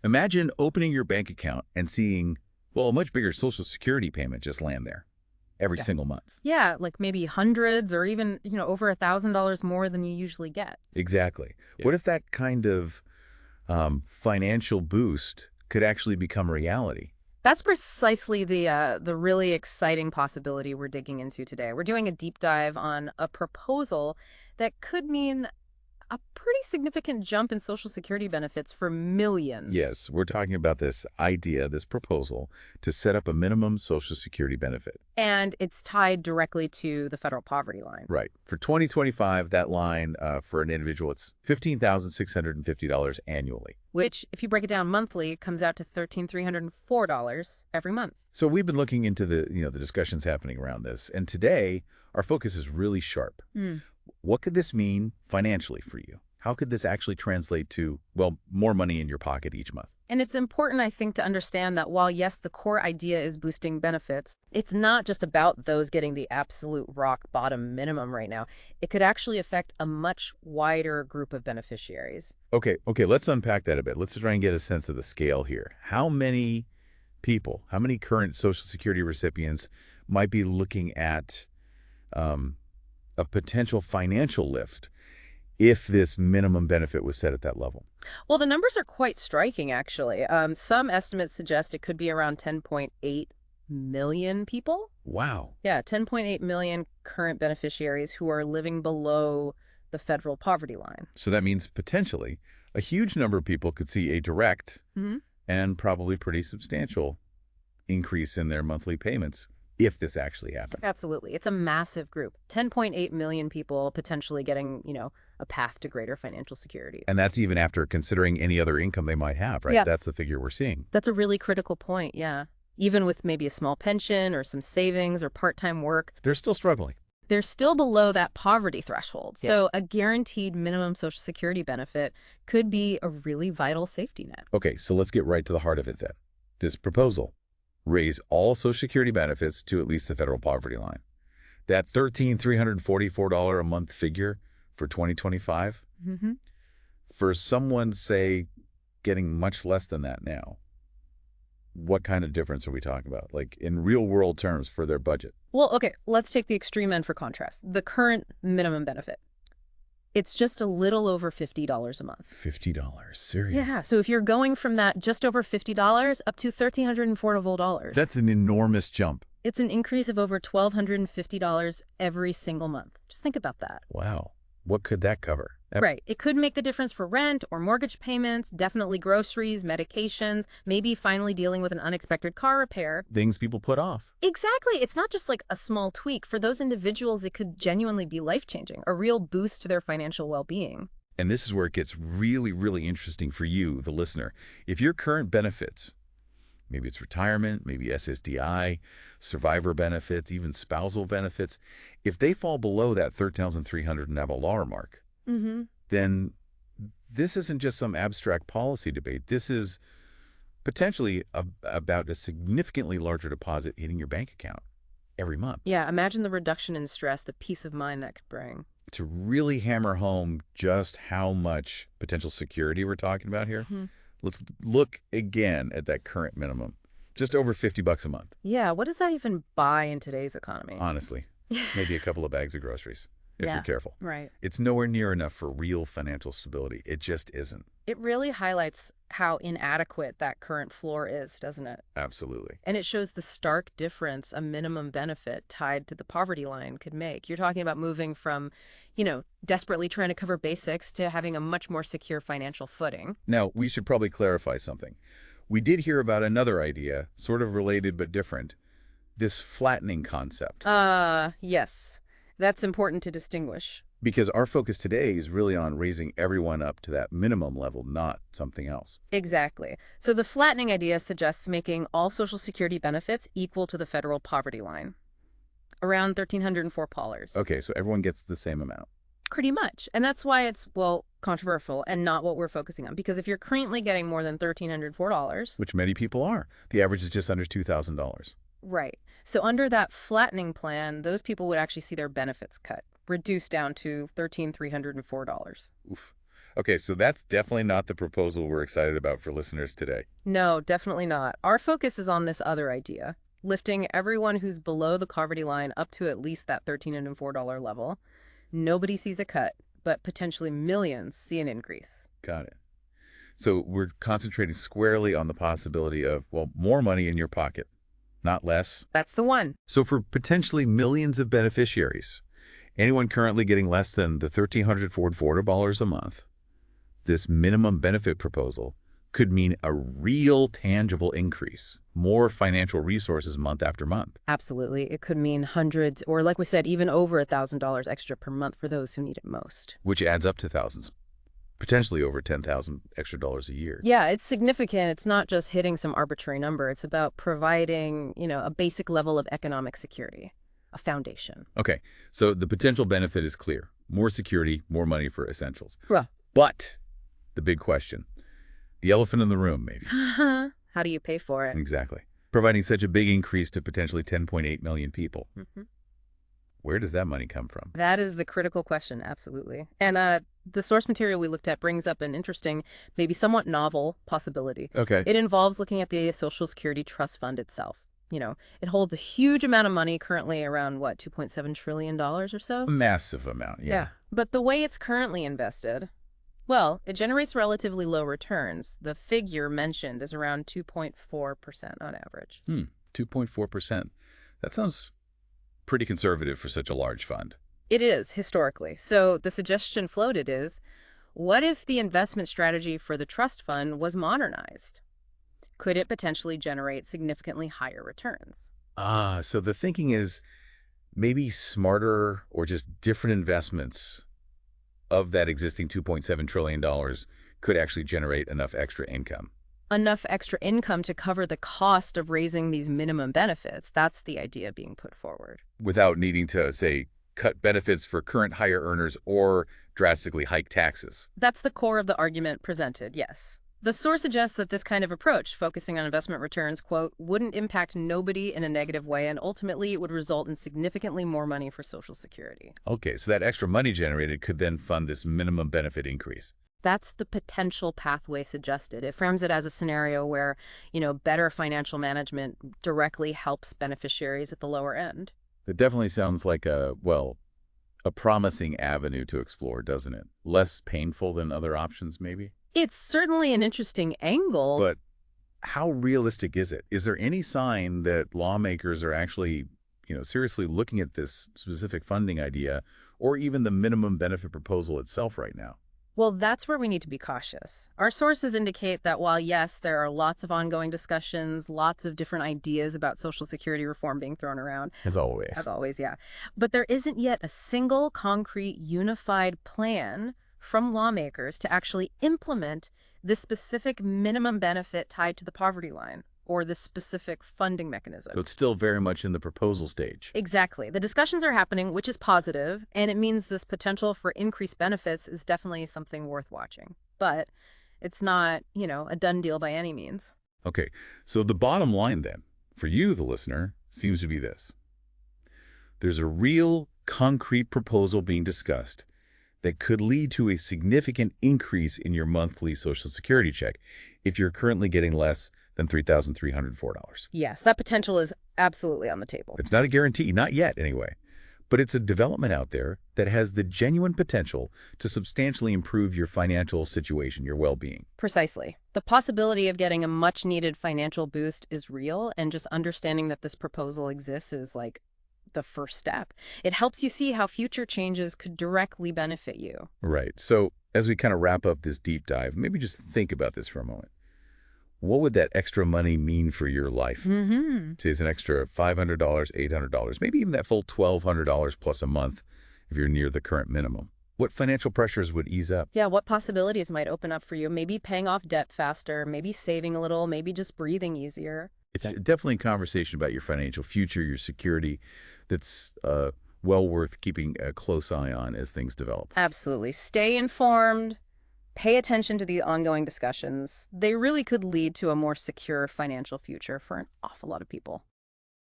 Imagine opening your bank account and seeing, well, a much bigger Social Security payment just land there every Yeah. single month. Yeah, like maybe hundreds or even, over $1,000 more than you usually get. Exactly. Yeah. What if that kind of financial boost could actually become a reality? That's precisely the really exciting possibility we're digging into today. We're doing a deep dive on a proposal that could mean a pretty significant jump in Social Security benefits for millions. Yes, we're talking about this idea, this proposal to set up a minimum Social Security benefit. And it's tied directly to the federal poverty line. Right. For 2025, that line for an individual, it's $15,650 annually. Which, if you break it down monthly, comes out to $13,304 every month. So we've been looking into the discussions happening around this, and today our focus is really sharp. Mm. What could this mean financially for you? How could this actually translate to, well, more money in your pocket each month? And it's important, I think, to understand that while, yes, the core idea is boosting benefits, it's not just about those getting the absolute rock bottom minimum right now. It could actually affect a much wider group of beneficiaries. Okay, let's unpack that a bit. Let's try and get a sense of the scale here. How many people, how many current Social Security recipients might be looking at a potential financial lift if this minimum benefit was set at that level? Well, the numbers are quite striking, actually. Some estimates suggest it could be around 10.8 million people. Wow. Yeah, 10.8 million current beneficiaries who are living below the federal poverty line. So that means potentially a huge number of people could see a direct Hmm. and probably pretty substantial increase in their monthly payments if this actually happened. Absolutely. It's a massive group. 10.8 million people potentially getting, a path to greater financial security. And that's even after considering any other income they might have, right? Yeah. That's the figure we're seeing. That's a really critical point, yeah. Even with maybe a small pension or some savings or part-time work, They're still struggling. they're still below that poverty threshold. So a guaranteed minimum Social Security benefit could be a really vital safety net. Okay, so let's get right to the heart of it then. This proposal, raise all Social Security benefits to at least the federal poverty line. That $13,344 a month figure for 2025, Mm-hmm. for someone, say, getting much less than that now, what kind of difference are we talking about? Like in real world terms for their budget? Well, okay, let's take the extreme end for contrast. The current minimum benefit. It's just a little over $50 a month. $50, serious. Yeah, so if you're going from that just over $50 up to $1,304. That's an enormous jump. It's an increase of over $1,250 every single month. Just think about that. Wow. What could that cover? Right. It could make the difference for rent or mortgage payments, definitely groceries, medications, maybe finally dealing with an unexpected car repair. Things people put off. Exactly. It's not just like a small tweak. For those individuals, it could genuinely be life-changing, a real boost to their financial well-being. And this is where it gets really, really interesting for you, the listener. If your current benefits, maybe it's retirement, maybe SSDI, survivor benefits, even spousal benefits, if they fall below that $13,300 mark, then this isn't just some abstract policy debate. This is potentially about a significantly larger deposit hitting your bank account every month. Yeah, imagine the reduction in stress, the peace of mind that could bring. To really hammer home just how much potential security we're talking about here, let's look again at that current minimum. Just over $50 a month. Yeah, what does that even buy in today's economy? Honestly, maybe a couple of bags of groceries, if Yeah. you're careful. Right. It's nowhere near enough for real financial stability. It just isn't. It really highlights how inadequate that current floor is, doesn't it? Absolutely. And it shows the stark difference a minimum benefit tied to the poverty line could make. You're talking about moving from, desperately trying to cover basics to having a much more secure financial footing. Now, we should probably clarify something. We did hear about another idea, sort of related but different, this flattening concept. Yes. That's important to distinguish. Because our focus today is really on raising everyone up to that minimum level, not something else. Exactly. So the flattening idea suggests making all Social Security benefits equal to the federal poverty line, around $1,304. Okay, so everyone gets the same amount. Pretty much. And that's why it's, controversial and not what we're focusing on. Because if you're currently getting more than $1,304... Which many people are. The average is just under $2,000. Right. So under that flattening plan, those people would actually see their benefits cut, reduced down to $13,304. Oof. Okay, so that's definitely not the proposal we're excited about for listeners today. No, definitely not. Our focus is on this other idea, lifting everyone who's below the poverty line up to at least that $13 and $4 level. Nobody sees a cut, but potentially millions see an increase. Got it. So we're concentrating squarely on the possibility of, well, more money in your pocket, not less. That's the one. So for potentially millions of beneficiaries, anyone currently getting less than the $1,344 a month, this minimum benefit proposal could mean a real tangible increase, more financial resources month after month. Absolutely. It could mean hundreds, or like we said, even over $1,000 extra per month for those who need it most. Which adds up to thousands, potentially over 10,000 extra dollars a year. Yeah, it's significant. It's not just hitting some arbitrary number. It's about providing, a basic level of economic security, a foundation. Okay, so the potential benefit is clear. More security, more money for essentials. Well, But the big question, the elephant in the room, maybe. how do you pay for it? Exactly. Providing such a big increase to potentially 10.8 million people. Mhm. Where does that money come from? That is the critical question, absolutely. And the source material we looked at brings up an interesting, maybe somewhat novel possibility. Okay. It involves looking at the Social Security Trust Fund itself. It holds a huge amount of money, currently around, what, $2.7 trillion or so? A massive amount, yeah. But the way it's currently invested, well, it generates relatively low returns. The figure mentioned is around 2.4% on average. 2.4%. That sounds pretty conservative for such a large fund. It is, historically. So the suggestion floated is, what if the investment strategy for the trust fund was modernized? Could it potentially generate significantly higher returns? So the thinking is maybe smarter or just different investments of that existing $2.7 trillion could actually generate enough extra income. Enough extra income to cover the cost of raising these minimum benefits. That's the idea being put forward. Without needing to, say, cut benefits for current higher earners or drastically hike taxes. That's the core of the argument presented, yes. The source suggests that this kind of approach, focusing on investment returns, quote, wouldn't impact nobody in a negative way, and ultimately it would result in significantly more money for Social Security. Okay, so that extra money generated could then fund this minimum benefit increase. That's the potential pathway suggested. It frames it as a scenario where, better financial management directly helps beneficiaries at the lower end. It definitely sounds like a promising avenue to explore, doesn't it? Less painful than other options, maybe? It's certainly an interesting angle. But how realistic is it? Is there any sign that lawmakers are actually, seriously looking at this specific funding idea or even the minimum benefit proposal itself right now? Well, that's where we need to be cautious. Our sources indicate that while, yes, there are lots of ongoing discussions, lots of different ideas about Social Security reform being thrown around. As always. As always, yeah. But there isn't yet a single concrete unified plan from lawmakers to actually implement this specific minimum benefit tied to the poverty line or the specific funding mechanism. So it's still very much in the proposal stage. Exactly. The discussions are happening, which is positive, and it means this potential for increased benefits is definitely something worth watching. But it's not, a done deal by any means. Okay, so the bottom line then, for you, the listener, seems to be this. There's a real concrete proposal being discussed that could lead to a significant increase in your monthly Social Security check if you're currently getting less than $3,304. Yes, that potential is absolutely on the table. It's not a guarantee, not yet anyway, but it's a development out there that has the genuine potential to substantially improve your financial situation, your well-being. Precisely. The possibility of getting a much-needed financial boost is real, and just understanding that this proposal exists is like the first step. It helps you see how future changes could directly benefit you. Right. So as we kind of wrap up this deep dive, maybe just think about this for a moment. What would that extra money mean for your life? Say it's an extra $500, $800, maybe even that full $1,200 plus a month if you're near the current minimum. What financial pressures would ease up? Yeah, what possibilities might open up for you? Maybe paying off debt faster, maybe saving a little, maybe just breathing easier. It's definitely a conversation about your financial future, your security, that's well worth keeping a close eye on as things develop. Absolutely. Stay informed. Pay attention to the ongoing discussions. They really could lead to a more secure financial future for an awful lot of people.